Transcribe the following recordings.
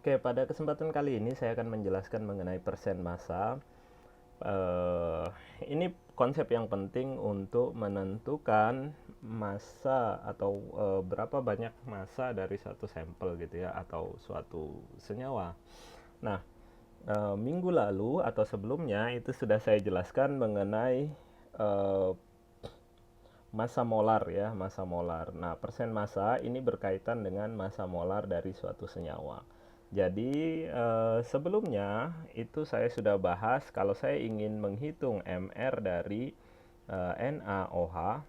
Oke, pada kesempatan kali ini saya akan menjelaskan mengenai persen massa. Eh, ini konsep yang penting untuk menentukan massa atau berapa banyak massa dari suatu sampel gitu ya, atau suatu senyawa. Nah, minggu lalu atau sebelumnya itu sudah saya jelaskan mengenai eh, massa molar ya, massa molar. Nah, persen massa ini berkaitan dengan massa molar dari suatu senyawa. Jadi, sebelumnya itu saya sudah bahas kalau saya ingin menghitung MR dari NaOH,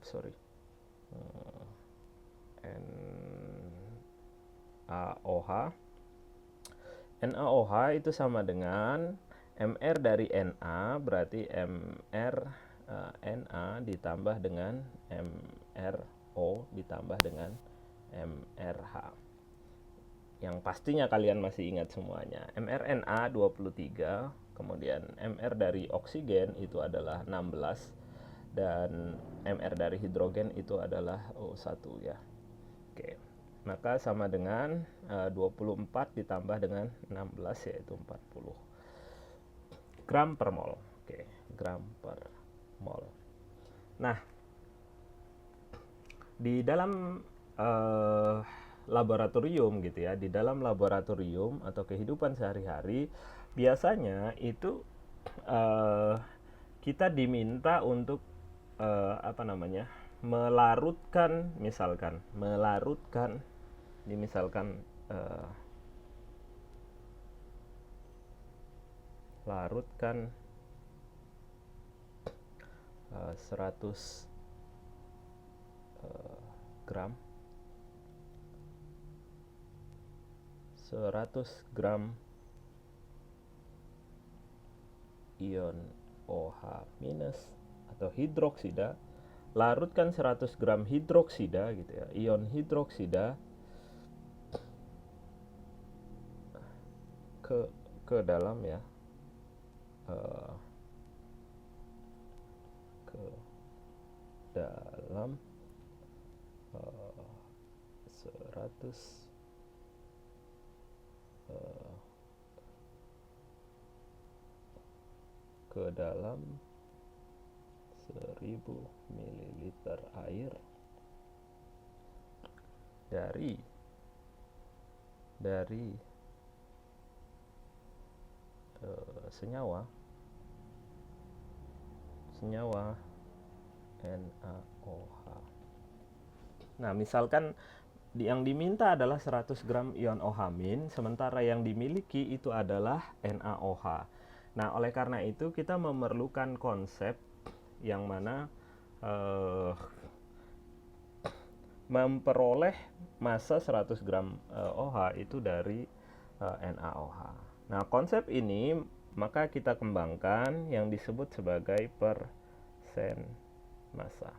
sorry, NaOH. NaOH itu sama dengan MR dari Na berarti MR Na ditambah dengan MRO ditambah dengan MRH. Yang pastinya kalian masih ingat semuanya. mRNA 23, kemudian MR dari oksigen itu adalah 16 dan MR dari hidrogen itu adalah O1 ya. Oke. Maka sama dengan 24 ditambah dengan 16 yaitu 40 gram per mol. Oke, gram per mol. Nah, di dalam laboratorium gitu ya, di dalam laboratorium atau kehidupan sehari-hari biasanya itu eh, kita diminta untuk apa namanya, melarutkan, misalkan melarutkan, misalkan larutkan 100 gram 100 gram ion OH minus atau hidroksida, larutkan 100 gram hidroksida gitu ya, ion hidroksida ke dalam ya, ke dalam 100 ke dalam 1000 ml air dari senyawa NaOH. Nah, misalkan yang diminta adalah 100 gram ion OH-, sementara yang dimiliki itu adalah NaOH. Nah, oleh karena itu kita memerlukan konsep yang mana memperoleh massa 100 gram OH itu dari NaOH. Nah, konsep ini maka kita kembangkan yang disebut sebagai persen massa.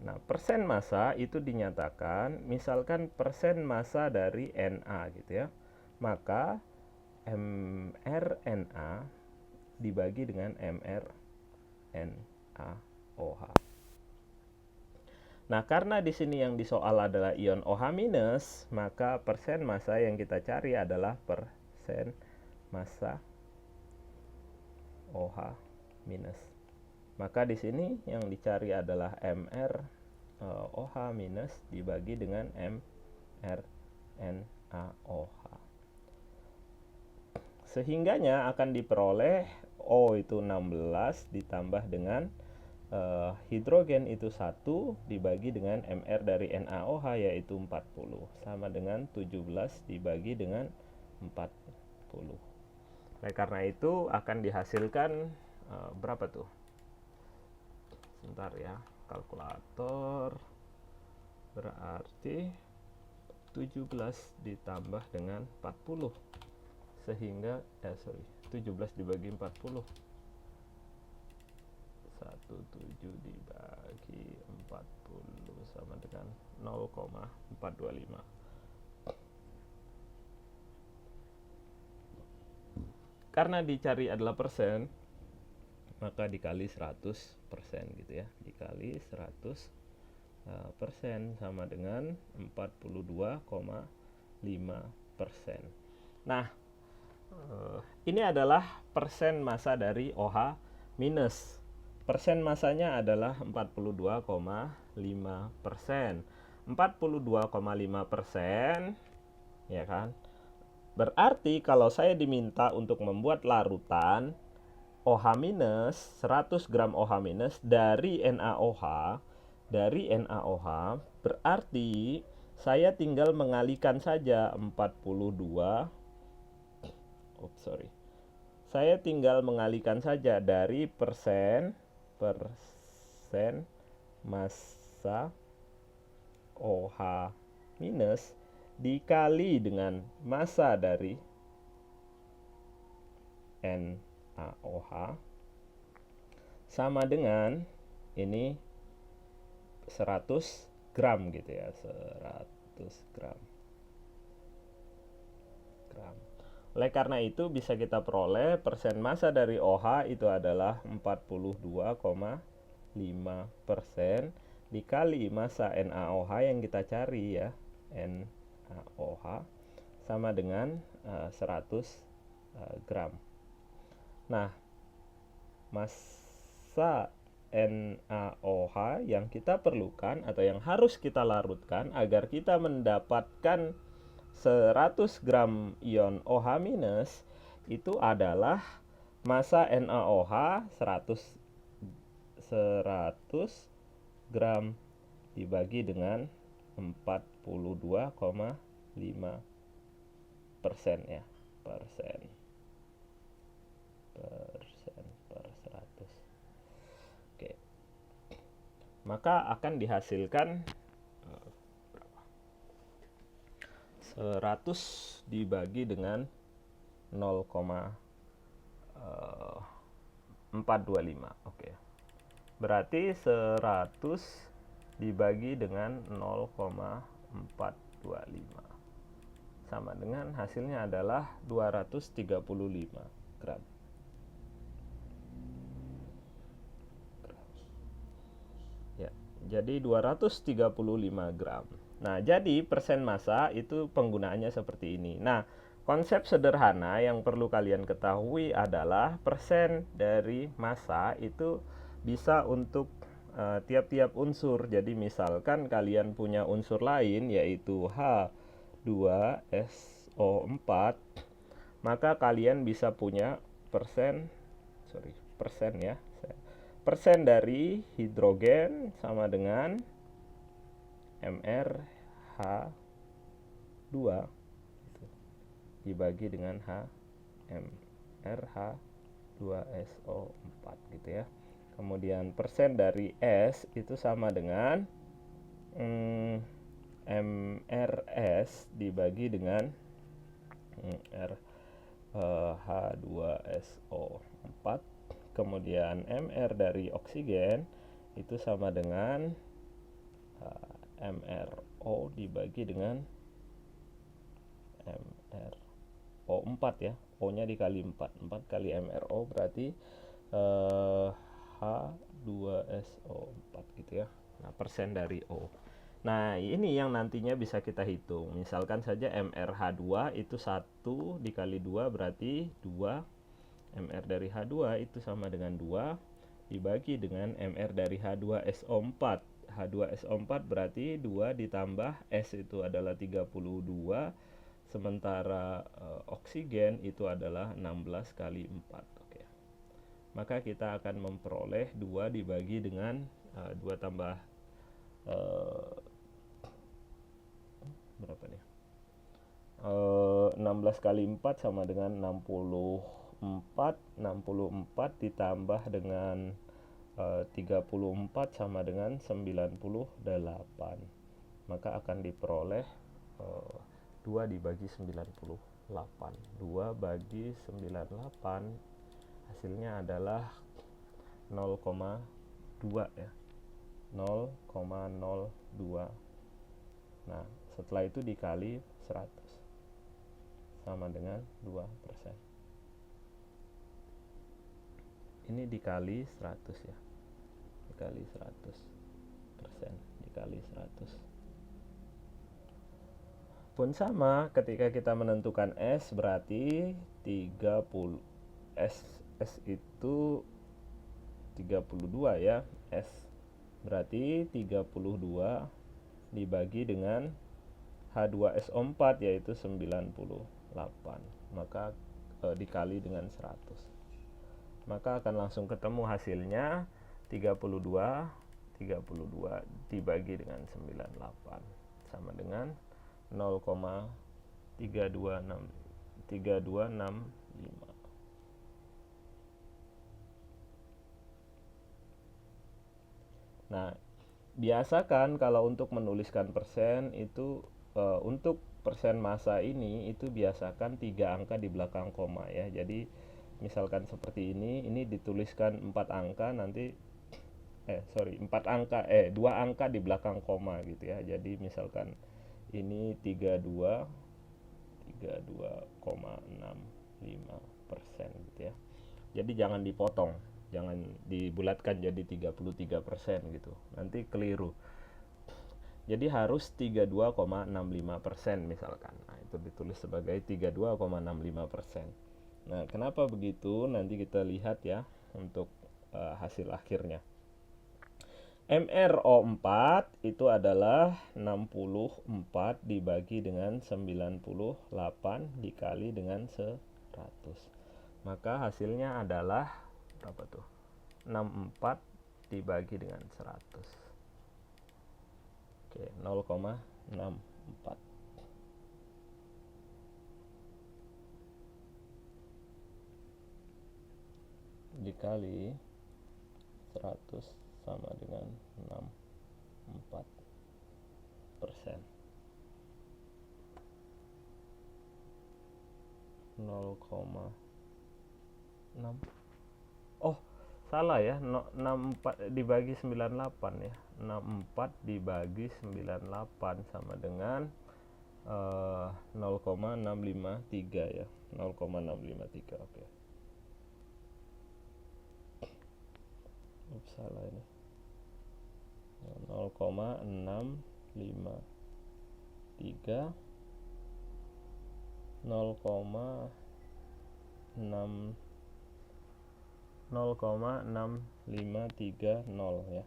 Nah, persen massa itu dinyatakan misalkan persen massa dari Na gitu ya. Maka mRNA dibagi dengan mRNaOH. Nah, karena di sini yang disoal adalah ion OH-, maka persen massa yang kita cari adalah persen massa OH-. Maka di sini yang dicari adalah MR OH- dibagi dengan mRNaOH. Sehingganya akan diperoleh O itu 16 ditambah dengan hidrogen itu 1 dibagi dengan MR dari NaOH yaitu 40 sama dengan 17 dibagi dengan 40. Oleh karena itu akan dihasilkan berapa tuh? Sebentar ya, kalkulator. Berarti 17 ditambah dengan 40 sehingga 17 dibagi 40, 17 dibagi 40 sama dengan 0,425. Karena dicari adalah persen, maka dikali 100% gitu ya, dikali 100% sama dengan 42,5 Nah, ini adalah persen massa dari OH minus. Persen massanya adalah 42,5%. 42,5%, ya kan? Berarti kalau saya diminta untuk membuat larutan OH minus, 100 gram OH minus dari NaOH, berarti saya tinggal mengalihkan saja 42, saya tinggal mengalihkan saja dari persen massa OH minus dikali dengan massa dari NaOH sama dengan ini 100 gram gitu ya, 100 gram. Oleh karena itu bisa kita peroleh persen massa dari OH itu adalah 42,5% dikali massa NaOH yang kita cari ya, NaOH sama dengan 100 gram. Nah, massa NaOH yang kita perlukan atau yang harus kita larutkan agar kita mendapatkan 100 gram ion OH minus itu adalah massa NaOH 100 gram dibagi dengan 42,5% ya, persen per 100. Oke. Maka akan dihasilkan 100 dibagi dengan 0,425. Oke. Berarti 100 dibagi dengan 0,425 sama dengan hasilnya adalah 235 gram. Ya, jadi 235 gram. Nah, jadi persen massa itu penggunaannya seperti ini. Nah, konsep sederhana yang perlu kalian ketahui adalah persen dari massa itu bisa untuk tiap-tiap unsur. Jadi misalkan kalian punya unsur lain yaitu H2SO4, maka kalian bisa punya persen ya. Persen dari hidrogen sama dengan MrH2 dibagi dengan MrH2SO4 gitu ya. Kemudian persen dari S itu sama dengan MrS dibagi dengan H2SO4. Kemudian Mr dari oksigen itu sama dengan MrO dibagi dengan MrO4 ya. O-nya dikali 4. 4 kali MrO berarti H2SO4 gitu ya. Nah, persen dari O. Nah, ini yang nantinya bisa kita hitung. Misalkan saja MrH2 itu 1 dikali 2 berarti 2. Mr dari H2 itu sama dengan 2 dibagi dengan Mr dari H2SO4. H2SO4 berarti 2 ditambah S itu adalah 32, sementara oksigen itu adalah 16 kali 4. Oke. Maka kita akan memperoleh 2 dibagi dengan 2 tambah berapa nih? 16 kali 4 sama dengan 64 ditambah dengan 34 sama dengan 98. Maka akan diperoleh 2 dibagi 98. 2 bagi 98 hasilnya adalah 0,2 ya. 0,02. Nah, setelah itu dikali 100 sama dengan 2%. Ini dikali 100 ya. Dikali 100%, dikali 100. pun sama, ketika kita menentukan S berarti 30 S itu 32 ya. S berarti 32 dibagi dengan H2SO4 yaitu 98. Maka dikali dengan 100. Maka akan langsung ketemu hasilnya 32 dibagi dengan 98 sama dengan 0,3265. Nah, biasakan kalau untuk menuliskan persen itu untuk persen massa ini itu biasakan 3 angka di belakang koma ya. Jadi misalkan seperti ini dituliskan 4 angka nanti 4 angka 2 angka di belakang koma gitu ya. Jadi misalkan ini 32,65% gitu ya. Jadi jangan dipotong, jangan dibulatkan jadi 33% gitu. Nanti keliru. Jadi harus 32,65% misalkan. Nah, itu ditulis sebagai 32,65%. Nah, kenapa begitu? Nanti kita lihat ya untuk hasil akhirnya. MRO4 itu adalah 64 dibagi dengan 98 dikali dengan 100. Maka hasilnya adalah berapa tuh? 64 dibagi dengan 100. Oke, 0,64 dikali 100 sama dengan 64%. 0,6. Oh, salah ya. 64 dibagi 98 ya. 64 dibagi 98 sama dengan 0,653 ya. 0,653. Oke. Salah ini. 0,653 0,6530 ya,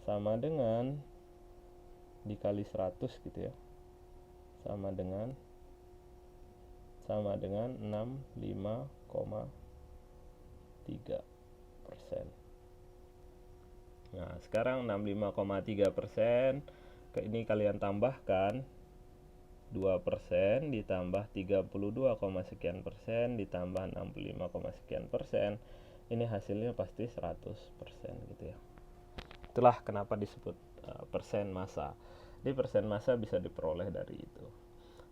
sama dengan dikali 100 gitu ya, sama dengan 65,3%. Nah, sekarang 65,3%, ini kalian tambahkan 2% ditambah 32, sekian persen ditambah 65, sekian persen. Ini hasilnya pasti 100% gitu ya. Itulah kenapa disebut persen massa. Jadi persen massa bisa diperoleh dari itu.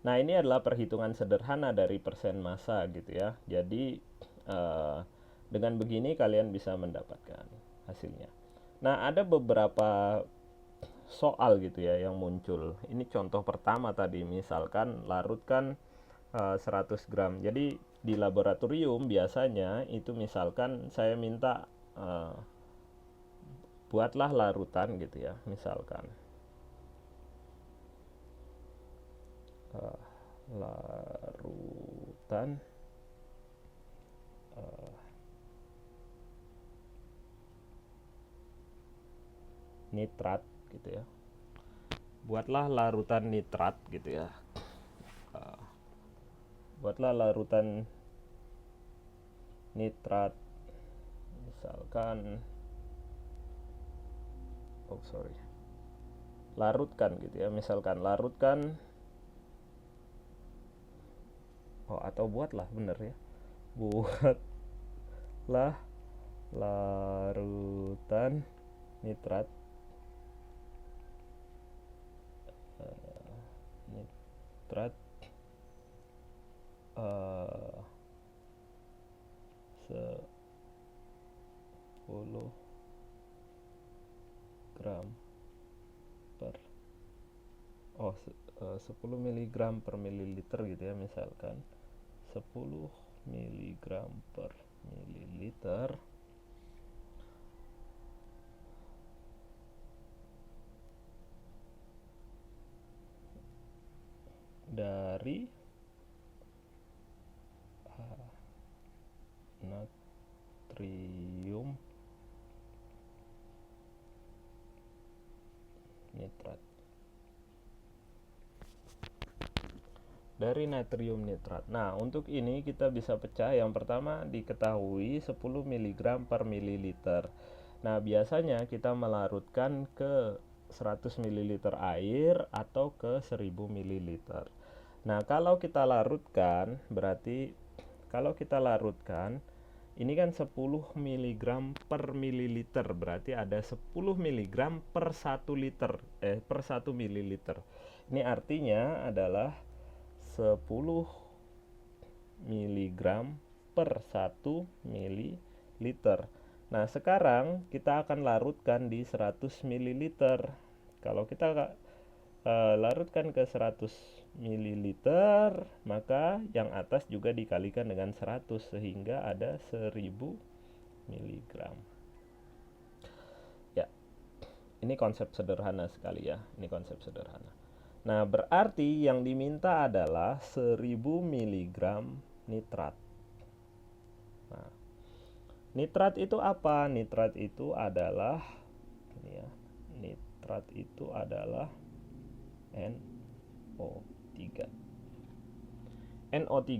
Nah, ini adalah perhitungan sederhana dari persen massa gitu ya. Jadi dengan begini kalian bisa mendapatkan hasilnya. Nah, ada beberapa soal gitu ya yang muncul. Ini contoh pertama tadi, misalkan larutkan 100 gram. Jadi di laboratorium biasanya itu misalkan saya minta buatlah larutan gitu ya, misalkan larutan nitrat gitu ya. Buatlah larutan nitrat gitu ya. Buatlah larutan nitrat misalkan larutkan gitu ya, misalkan larutkan atau buatlah bener ya, buatlah larutan nitrat nitrat 10 gram per 10 mg per mililiter gitu ya, misalkan 10 mg per mililiter dari natrium nitrat. Dari natrium nitrat. Nah, untuk ini kita bisa pecah. Yang pertama diketahui 10 mg per mililiter. Nah, biasanya kita melarutkan ke 100 ml air atau ke 1000 ml. Nah, kalau kita larutkan, berarti kalau kita larutkan, ini kan 10 mg per mililiter, berarti ada 10 mg per 1 liter, per 1 mililiter. Ini artinya adalah 10 mg per 1 mililiter. Nah, sekarang kita akan larutkan di 100 ml. Kalau kita larutkan ke 100 ml, maka yang atas juga dikalikan dengan 100 sehingga ada 1000 mg. Ya, ini konsep sederhana sekali ya. Ini konsep sederhana. Nah, berarti yang diminta adalah 1000 mg nitrat. Nah, nitrat itu apa? Nitrat itu adalah ini ya. Nitrat itu adalah NO3. NO3.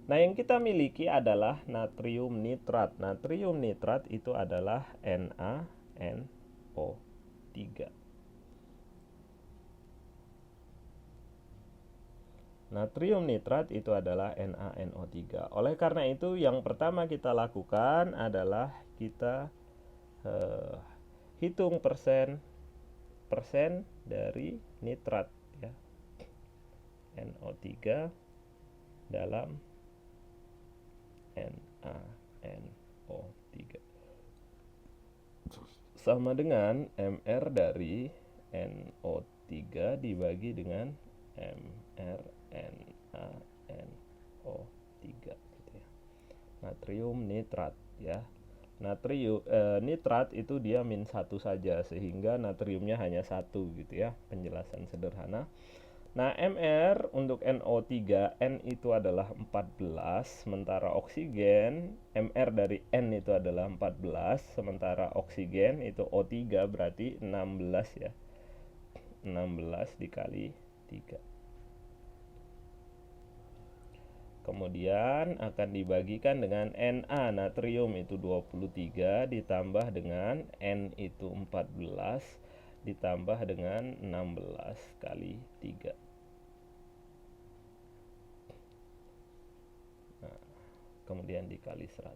Nah, yang kita miliki adalah natrium nitrat. Natrium nitrat itu adalah NaNO3. Natrium nitrat itu adalah NaNO3. Oleh karena itu, yang pertama kita lakukan adalah kita hitung persen dari nitrat ya. NO3 dalam NaNO3 sama dengan MR dari NO3 dibagi dengan MR NaNO3 gitu ya. Natrium nitrat ya. Nitrat itu dia -1 saja sehingga natriumnya hanya 1 gitu ya. Penjelasan sederhana. Nah, MR untuk NO3, N itu adalah 14, sementara oksigen, MR dari N itu adalah 14, sementara oksigen itu O3 berarti 16 ya. 16 dikali 3. Kemudian akan dibagikan dengan Na, natrium itu 23 ditambah dengan N itu 14 ditambah dengan 16 kali 3. Nah, kemudian dikali 100.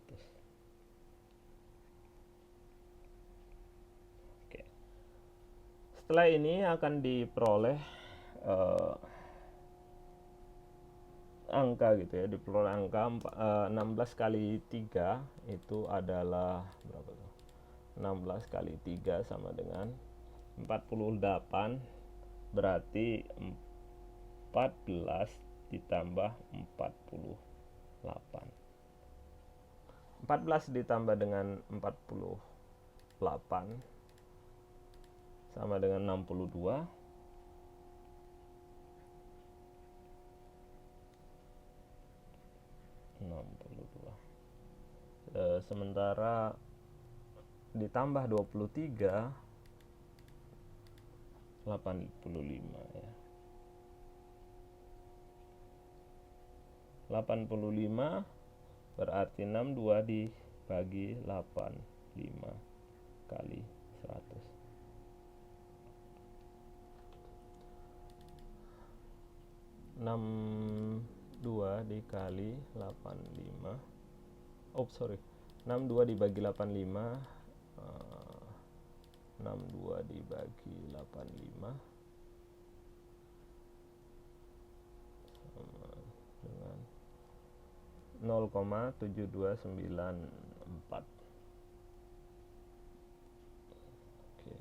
Oke. Setelah ini akan diperoleh angka gitu ya, diperoleh angka 16 kali 3 itu adalah berapa tuh? 16 kali 3 sama dengan 48, berarti 14 ditambah 48. 14 ditambah dengan 48 sama dengan 62. Sementara ditambah 23 85 ya. 85 berarti 62 dibagi 85 kali 100. 62 dikali 85. 62 dibagi 85, 62 dibagi 85 sama dengan 0,7294. Oke.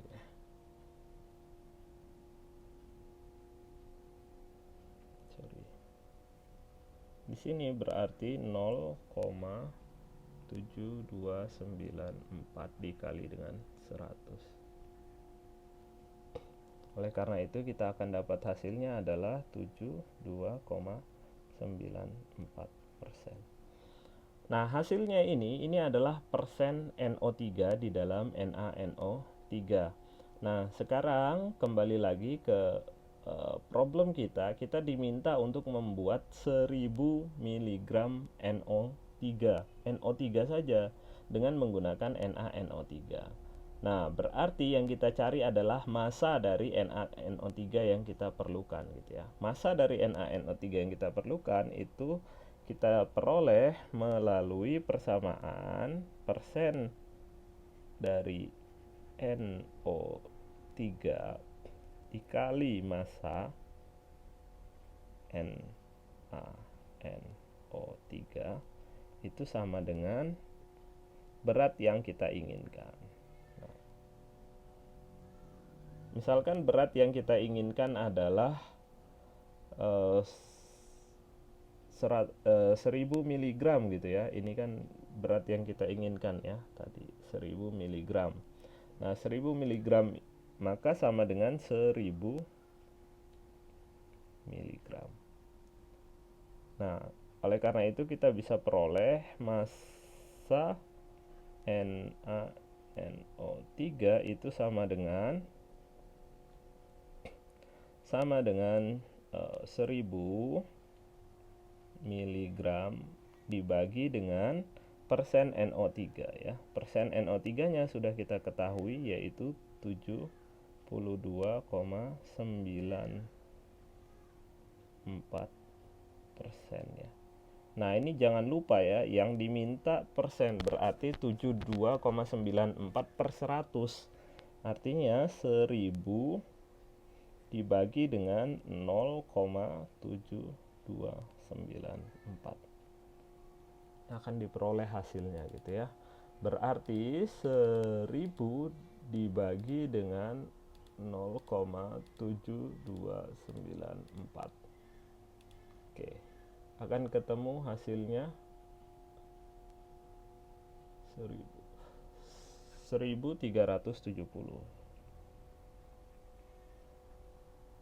Sorry. Di sini berarti 0,7294 dikali dengan 100. Oleh karena itu kita akan dapat hasilnya adalah 72,94%. Nah, hasilnya ini adalah persen NO3 di dalam NaNO3. Nah, sekarang kembali lagi ke problem kita. Kita diminta untuk membuat 1000 mg NO3. NO3 saja dengan menggunakan NaNO3. Nah, berarti yang kita cari adalah massa dari NaNO3 yang kita perlukan gitu ya. Massa dari NaNO3 yang kita perlukan itu kita peroleh melalui persamaan persen dari NO3 dikali massa NaNO3 itu sama dengan berat yang kita inginkan. Misalkan berat yang kita inginkan adalah 1000 mg gitu ya. Ini kan berat yang kita inginkan ya, tadi 1000 mg. Nah, 1000 mg maka sama dengan 1000 mg. Nah, oleh karena itu kita bisa peroleh massa NaNO3 itu sama dengan 1000 mg dibagi dengan persen NO3 ya. Persen NO3 nya sudah kita ketahui yaitu 72,94% ya. Nah, ini jangan lupa ya, yang diminta persen berarti 72,94/100. Artinya 1000 dibagi dengan 0,7294 akan diperoleh hasilnya gitu ya. Berarti 1000 dibagi dengan 0,7294. Oke, akan ketemu hasilnya 1370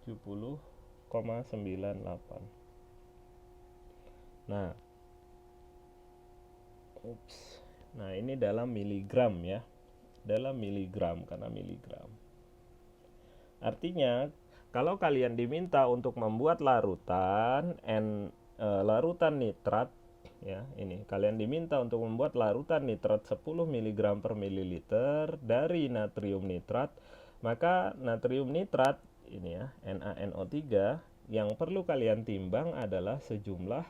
70,98. Nah, nah ini dalam miligram ya, dalam miligram karena miligram. Artinya kalau kalian diminta untuk membuat larutan larutan nitrat ya, ini kalian diminta untuk membuat larutan nitrat 10 mg per mililiter dari natrium nitrat, maka natrium nitrat ini ya, NaNO3 yang perlu kalian timbang adalah sejumlah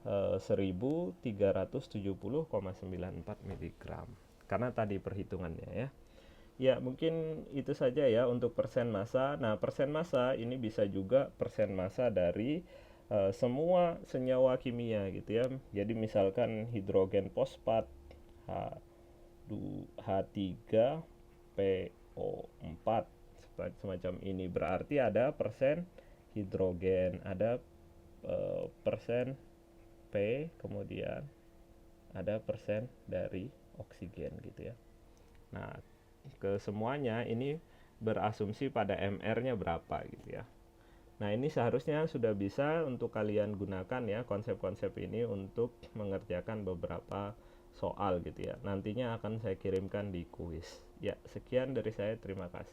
1370,94 mg karena tadi perhitungannya ya. Ya, mungkin itu saja ya untuk persen massa. Nah, persen massa ini bisa juga persen massa dari semua senyawa kimia gitu ya. Jadi misalkan hidrogen fosfat H3PO4 semacam ini, berarti ada persen hidrogen, ada persen P, kemudian ada persen dari oksigen gitu ya. Nah, ke semuanya ini berasumsi pada MR-nya berapa gitu ya. Nah, ini seharusnya sudah bisa untuk kalian gunakan ya konsep-konsep ini untuk mengerjakan beberapa soal gitu ya. Nantinya akan saya kirimkan di kuis. Ya, sekian dari saya, terima kasih.